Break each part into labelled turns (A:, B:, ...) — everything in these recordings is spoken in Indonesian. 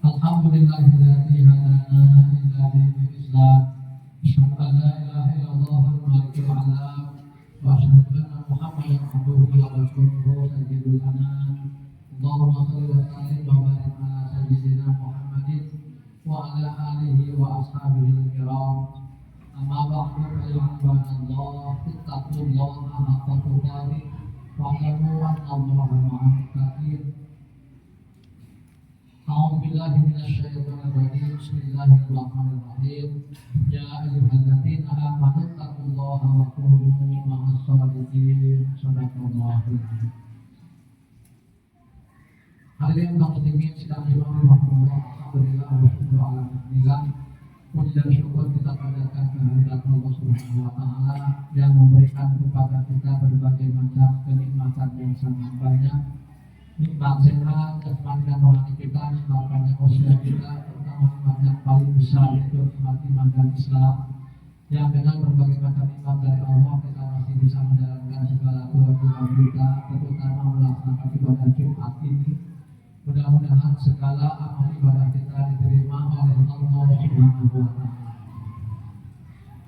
A: Alhamdulillahilladzi hadana ila dinil Islam. Asyhadu an la ilaha illallah malikul alam wa asyhadu anna Muhammadan abduhu wa rasuluhu sayyidul anam. Allahumma shalli wa sallim wa barik ala sayyidina Muhammadin wa ala alihi wa ashabihi al-kiram. Amma ba'du fa ya ibadallah ittaqullaha haqqa tuqatih wa alamu anna Allaha ma'al muttaqin. A'udzubillahi minasyaitonir rajim. Bismillahirrahmanirrahim. Ya ayyuhalladzina amanu taqullaha wa kunu ma'as shadiqin. Shadaqallahul azim. Hadirin kaum muslimin sidang Jumat rahmatullah. Alhamdulillah wa syukur ala nikmatillah. Puji dan syukur kita panjatkan kehadirat Allah Subhanahu wa taala yang memberikan kepada kita berbagai macam kenikmatan yang sangat banyak. Nikmat sehat, jasmani dan rohani kita, nikmat banyak usia kita, terutama nikmat yang paling besar yaitu nikmat iman dan Islam. Yang dengan berbagai macam nikmat dari Allah kita masih bisa menjalankan segala kewajiban kita, terutama melaksanakan ibadah Jumat ini. Mudah-mudahan segala amal ibadah kita diterima oleh Allah Subhanahu wa taala.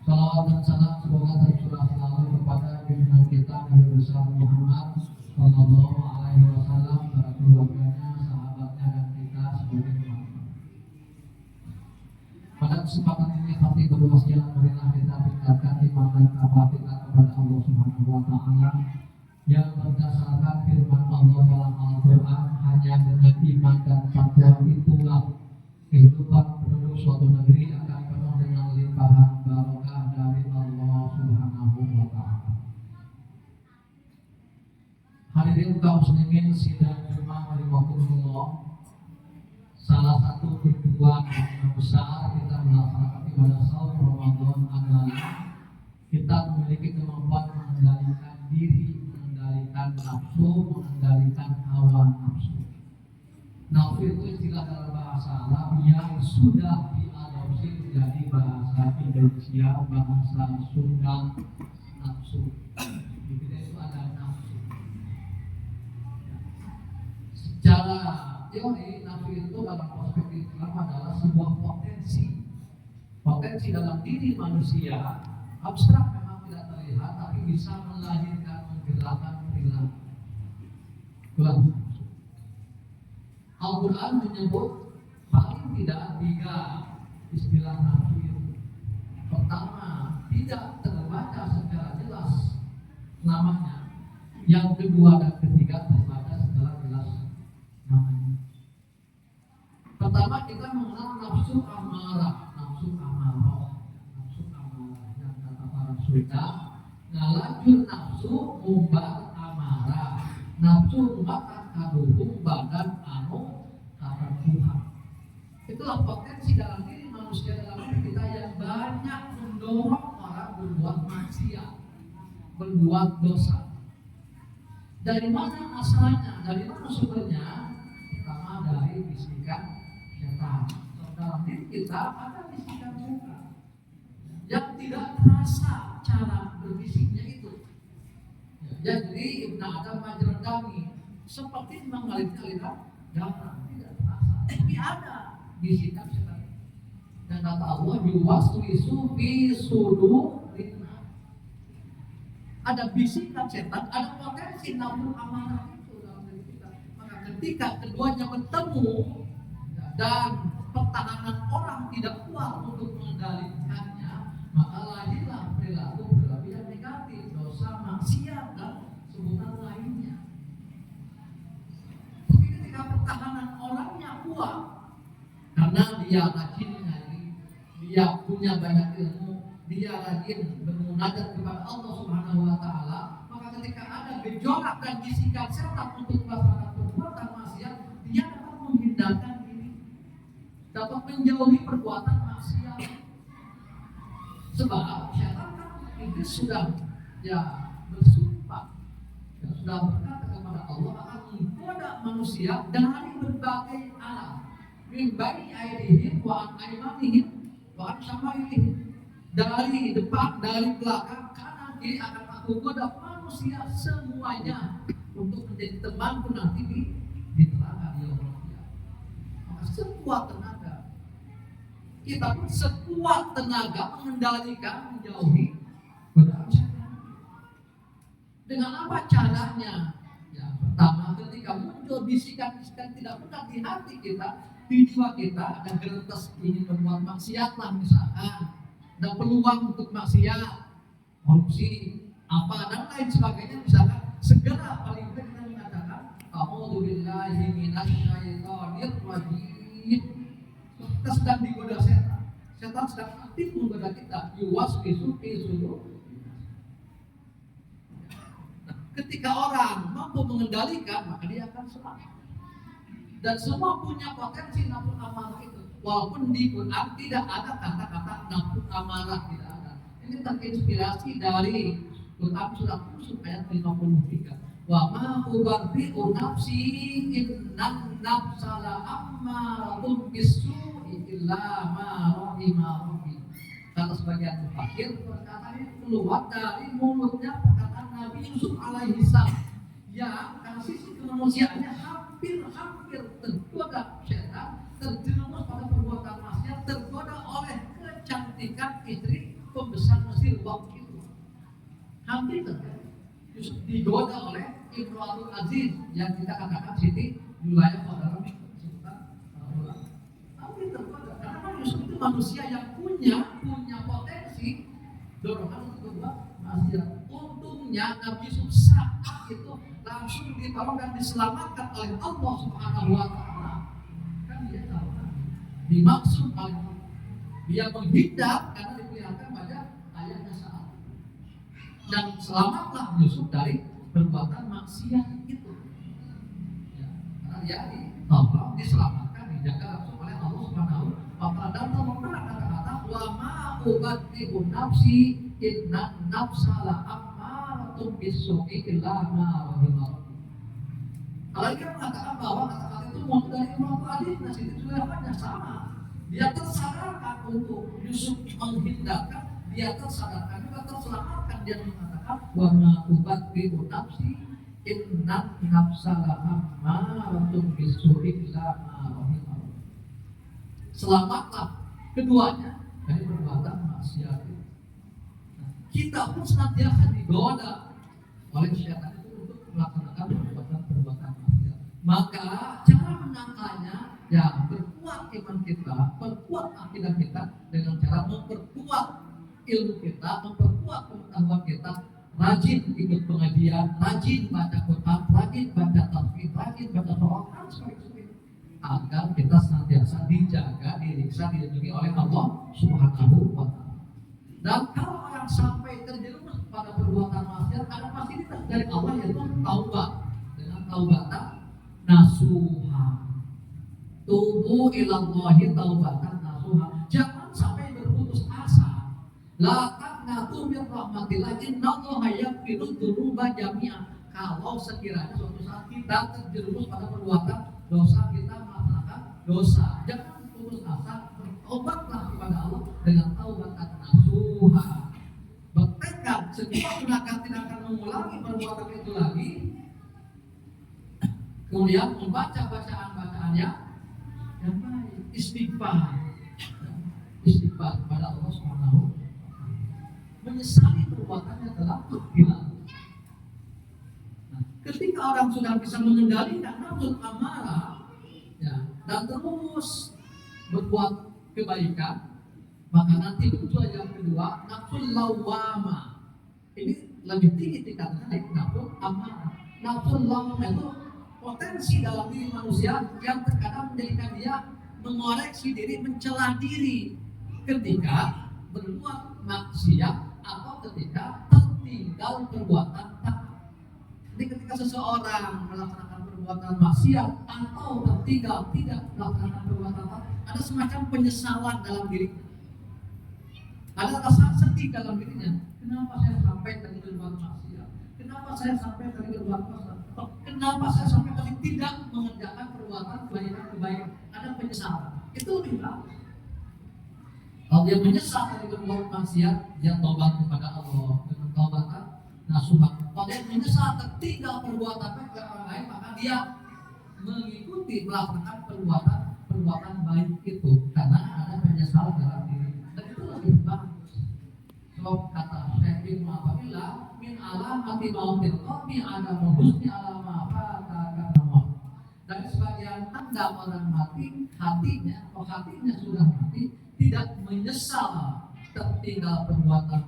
A: Salawat dan salam semoga tercurah selalu kepada junjungan kita Nabi besar Muhammad sallallahu alaihi wasallam, para keluarganya, sahabatnya dan kita sebagai umat. Pada kesempatan ini hati berwasiat marilah kita tingkatkan iman dan takwa kita kepada Allah Subhanahu wa taala yang berdasarkan firman Allah dalam Al-Qur'an. Hanya dengan iman dan takwa itulah kehidupan penduduk suatu negeri akan penuh dengan limpahan barokah dari Allah Subhanahu wa taala. Hadirin kaum muslimin sidang Jumat rahimakumullah. Salah satu tujuan yang besar kita melaksanakan ibadah saum Ramadan adalah kita memiliki kemampuan mengendalikan diri, mengendalikan nafsu, mengendalikan hawa nafsu. Nafsu itu istilah dalam bahasa Arab yang sudah diadopsi menjadi bahasa Indonesia, bahasa Sunda, nafsu. Di kita itu ada nafsu. Secara teori, nafsu itu dalam perspektif Islam adalah sebuah potensi. Potensi dalam diri manusia, abstrak memang tidak terlihat, tapi bisa melahirkan, menggerakkan perilaku. Al-Quran menyebut paling tidak 3 istilah nafsu itu. Pertama, tidak terbaca secara jelas namanya. Yang kedua dan ketiga terbaca secara jelas namanya. Pertama, kita mengenal nafsu amarah, nafsu amarah yang kata para Sunda. Nah, lanjut nafsu mumbar amarah, nafsu mumbar kaduhum badan anu kaduhum. Itulah potensi dalam diri manusia, dalam diri kita yang banyak mendorong orang berbuat maksiat, berbuat dosa. Dari mana asalnya? Dari mana sumbernya? Pertama dari bisikan setan. Dalam diri kita ada bisikan setan yang tidak terasa cara berbisiknya itu. Jadi Ibnu Adam majran kami seperti mengalir-aliran darah, tidak terasa, tapi ada bisikan setan. Dan kata Allah yuwaswisu fi sudurin. Ada bisikan setan, ada potensi nafsu amarah itu dalam diri kita. Maka ketika keduanya bertemu dan pertahanan orang tidak kuat untuk mengendalikannya, maka lahirlah perilaku berlebihan negatif, dosa, maksiat dan sebutan lainnya. Tapi ketika pertahanan orangnya kuat, karena dia rajin mengaji, dia punya banyak ilmu, dia rajin bermunajat kepada Allah Subhanahu wa taala, maka ketika ada gejolak dan bisikan setan untuk melakukan perbuatan maksiat, dia dapat menghindarkan diri, dapat menjauhi perbuatan maksiat. Sebab setan kan Iblis sudah bersumpah, sudah berkata kepada Allah akan menggoda manusia dari berbagai arah, min bani aidihim wa an aymanihim wa an syama'ilihim, dari depan, dari belakang, kanan, kiri akan aku goda manusia semuanya untuk menjadi temanku nanti di neraka di Allah. Maka semua sekuat tenaga. Kita pun sekuat tenaga mengendalikan, menjauhi godaan setan. Dengan apa caranya? Ya, pertama ketika muncul bisikan-bisikan tidak benar di hati kita, di jiwa kita, ada gerentas ingin berbuat maksiat lah misalkan, ada peluang untuk maksiat, korupsi, apa dan lain sebagainya misalkan, segera paling tidak kita mengatakan a'udzubillahi minasyaitonir rajim. Kita sedang digoda setan. Setan sedang aktif menggoda kita. Yuwaswisu fi sudur. Ketika orang mampu mengendalikan, maka dia akan selamat. Dan semua punya potensi nafsu amarah itu. Walaupun di Quran tidak ada kata-kata nafsu amarah, tidak ada. Ini terinspirasi dari Quran surah Yusuf ayat 53. Wa ma ubarri'u nafsi innan nafsala ammaratun bisu'i illa ma rahima rabbi. Kata sebagian mufasir, perkataan ini keluar dari mulutnya perkataan Nabi Yusuf alaihi salam yang karena sisi kemanusiaannya hampir tergoda setan, terjerumus pada perbuatan maksiat, tergoda oleh kecantikan istri pembesar Mesir waktu itu. Hampir terjadi. Yusuf digoda oleh Imratul Aziz yang kita katakan Siti Julayha saudara Sultan. Hampir tergoda karena Yusuf itu manusia yang punya potensi dorongan untuk berbuat maksiat. Untungnya Nabi Yusuf saat itu langsung ditolong dan diselamatkan oleh Allah Subhanahu wa taala. Kan dia tahu dimaksud oleh Allah. Dia menghindar karena diperlihatkan pada ayatnya saat. Dan selamatlah Yusuf dari perbuatan maksiat itu. Ya, karena dia ditolong, diselamatkan, dijaga langsung oleh Allah Subhanahu wa taala. Dan Allah kata-kata wa ma ubaddi'u nafsi inna nafsala ammaratun bisu'i illa ma rahima rabbi. Kalau dia mengatakan bahwa kata-kata itu muncul dari Imam Aziz, nah itu sudah banyak sama. Dia tersadarkan untuk Yusuf menghindarkan, dia tersadarkan juga terselamatkan. Dia mengatakan wa ma ubaddi'u nafsi inna nafsala ammaratun bisu'i illa ma rahima rabbi. Selamatlah keduanya dari perbuatan maksiat. Kita pun senantiasa digoda oleh setan itu untuk melaksanakan perbuatan maksiat. Maka cara menangkalnya ya perkuat iman kita, perkuat akidah kita dengan cara memperkuat ilmu kita, memperkuat pengetahuan kita, rajin ikut pengajian, rajin baca Quran, rajin baca tasbih, rajin baca doa, sebagainya, agar kita senantiasa dijaga, diriksa, dilindungi oleh Allah Subhanahu wa taala. Dan kalau orang sampai terjerumus pada perbuatan maksiat, ada fasilitas dari Allah yaitu taubat. Dengan taubatan nasuha, tubu ilallahi taubatan nasuha. Jangan sampai berputus asa. La taqnatu min rahmatillah, innallaha yaghfiru dzunuba jami'a. Kalau sekiranya suatu saat kita terjerumus pada perbuatan dosa, kita melaksanakan dosa, jangan putus asa, bertobatlah kepada Allah dengan taubatan nasuha. Bertekad sekuat tenaga tidak akan mengulangi perbuatan itu lagi. Kemudian membaca bacaan-bacaannya yang baik, istighfar kepada Allah Subhanahu wa taala. Menyesali perbuatannya telah dilakukan. Ketika orang sudah bisa mengendalikan nafsu amarah ya, dan terus berbuat kebaikan, maka nanti muncul yang kedua, nafsu lawwamah. Ini lebih tinggi tingkatnya dari nafsu amarah. Nafsu lawwamah itu potensi dalam diri manusia yang terkadang menjadikan dia mengoreksi diri, mencela diri ketika berbuat maksiat atau ketika tertinggal perbuatan taat. Jadi ketika seseorang melaksanakan perbuatan maksiat atau tertinggal tidak melaksanakan perbuatan taat, ada semacam penyesalan dalam dirinya. Ada rasa sedih dalam dirinya. Kenapa saya sampai tadi berbuat maksiat? Kenapa saya sampai tadi berbuat maksiat? Kenapa saya sampai tadi tidak mengerjakan perbuatan kebaikan? Ada penyesalan. Itu lebih bagus. Kalau dia menyesal tadi berbuat maksiat, dia tobat kepada Allah dengan taubatan nasuha. Kalau dia menyesal tertinggal perbuatan baik kepada orang lain, maka dia mengikuti melakukan perbuatan baik alamati mautil qalbi adamu husni alama fatakan. Dan sebagian tanda orang mati hatinya sudah mati, tidak menyesal tertinggal perbuatan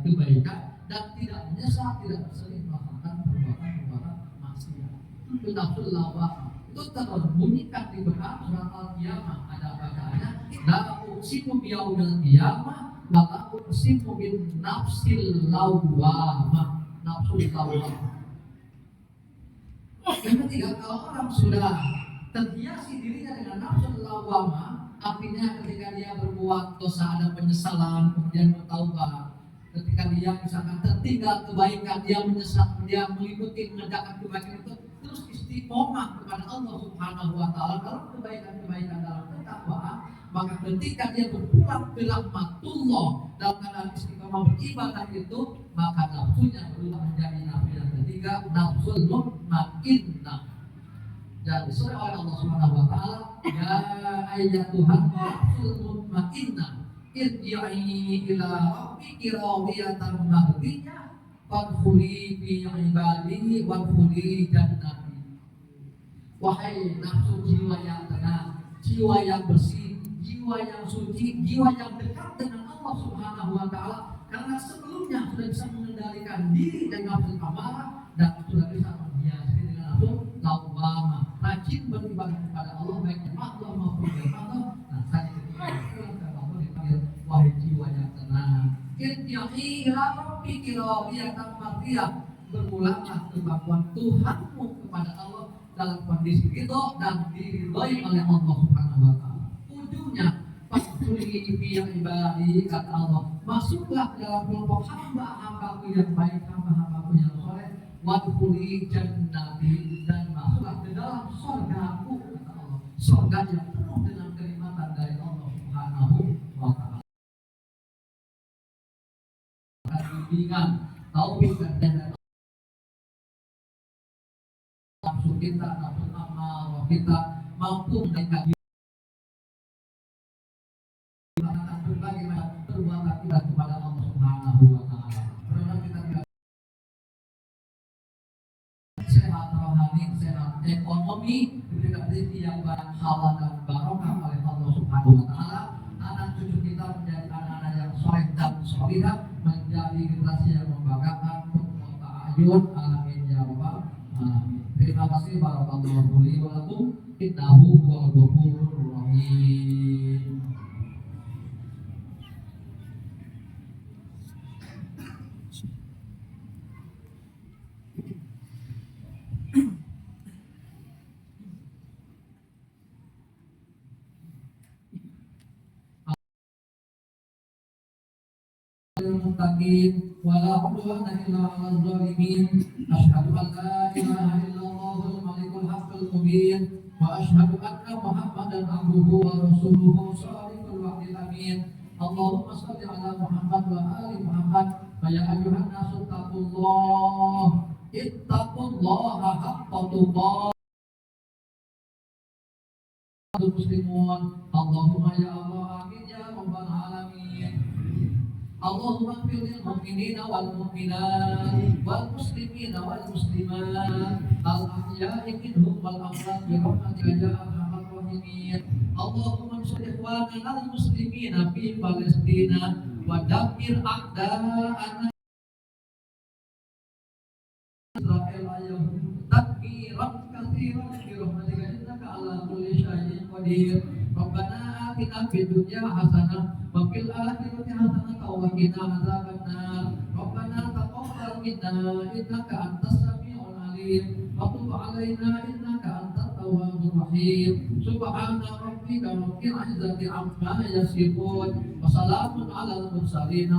A: kebaikan dan tidak menyesal tidak sering melakukan perbuatan maksiat. Itu nafsul lawwamah. Itu terbunyikan di belakang surat Al-Qiyamah, ada bacaannya la uqsimu biyaumil qiyamah wa la uqsimu bin nafsil lawwamah. Nafsul lawwamah. Yang ketiga, kalau orang sudah terhiasi dirinya dengan nafsul lawwamah, artinya ketika dia berbuat dosa ada penyesalan, kemudian bertaubat. Ketika dia misalkan tertinggal kebaikan, dia menyesal, dia meliputi mengerjakan kebaikan itu, terus istiqomah kepada Allah Subhanahu wa taala dalam kebaikan-kebaikan dalam ketakwaan, maka ketika dia berpulang ke rahmatullah dalam keadaan istiqomah beribadah itu, maka nafsunya berubah menjadi nafsu yang ketiga, nafsul mutmainnah. Dan disuruh oleh Allah Subhanahu wa taala, ya ayyatuhan nafsul mutmainnah irji'i ila rabbiki radiyatan mardiyah fadkhuli fi ibadi wadkhuli jannati. Wahai nafsu jiwa yang tenang, jiwa yang bersih, jiwa yang suci, jiwa yang dekat dengan Allah Subhanahu wa taala, karena sebelumnya sudah bisa mengendalikan diri dengan nafsu amarah dan sudah bisa menghiasi dengan nafsu lawwamah, rajin beribadah kepada Allah baik di makhluk maupun di makhluk. Nah, tadi ketika pulang ke Allah dipanggil wahai jiwa yang tenang, irji'i ila rabbiki radiyatan mardiyah, berpulanglah ke pangkuan Tuhanmu kepada Allah dalam kondisi itu dan diridhoi oleh Allah Subhanahu wa taala. Ujungnya fadkhuli fi ibadi, kata Allah, masuklah ke dalam kelompok hamba-hambaku yang baik, hamba-hambaku yang soleh, wadkhuli jannati, dan masuklah ke dalam surgaku, kata Allah, surga yang penuh dengan kenikmatan dari Allah Subhanahu wa taala. Bimbingan taufik dan nafsu kita, nafsu amal kita mampu menaikkan berbagai macam perbuatan kita kepada Allah Subhanahu wa taala. Karena kita tidak sehat rohani, sehat ekonomi, diberikan rezeki yang banyak halal dan barokah oleh Allah Subhanahu wa taala. Anak cucu kita menjadi anak-anak yang soleh dan solihah, menjadi generasi yang membanggakan untuk ta'ayun. Amin ya rabbal alamin. Terima kasih barakallahu li wa lakum, innahu huwal ghafurur rahim. Al-Muttaqin wala udwana illa 'alal zalimin. Asyhadu an la ilaha illallahul malikul haqqul mubin wa asyhadu anna Muhammadan abduhu wa rasuluhu shadiqul wa'dil amin. Allahumma shalli ala Muhammad wa ali Muhammad. Ya ayyuhan nasu ittaqullaha haqqa tuqatih. Muslimun, Allahumma ya Allah, amin ya rabbal alamin. Allahumma fil mu'minina wal mu'minat wal muslimina wal muslimat al ahya'i minhum wal amwat bi rahmatika ya arhamar rahimin. Allahumma ansur ikhwanana al muslimina fi Palestina wa dammir a'da'ana Israel ayyuhum tadbiran katsiran bi rahmatika innaka ala kulli syai'in qadir. Rabbana atina fid dunya hasanah wa fil akhirati hasanah wa qina adzabannar. Rabbana taqabbal minna innaka antas samiul alim wa tub 'alaina innaka antat tawwabur rahim. Subhana rabbika rabbil izzati amma yasifun wa salamun 'alal mursalin.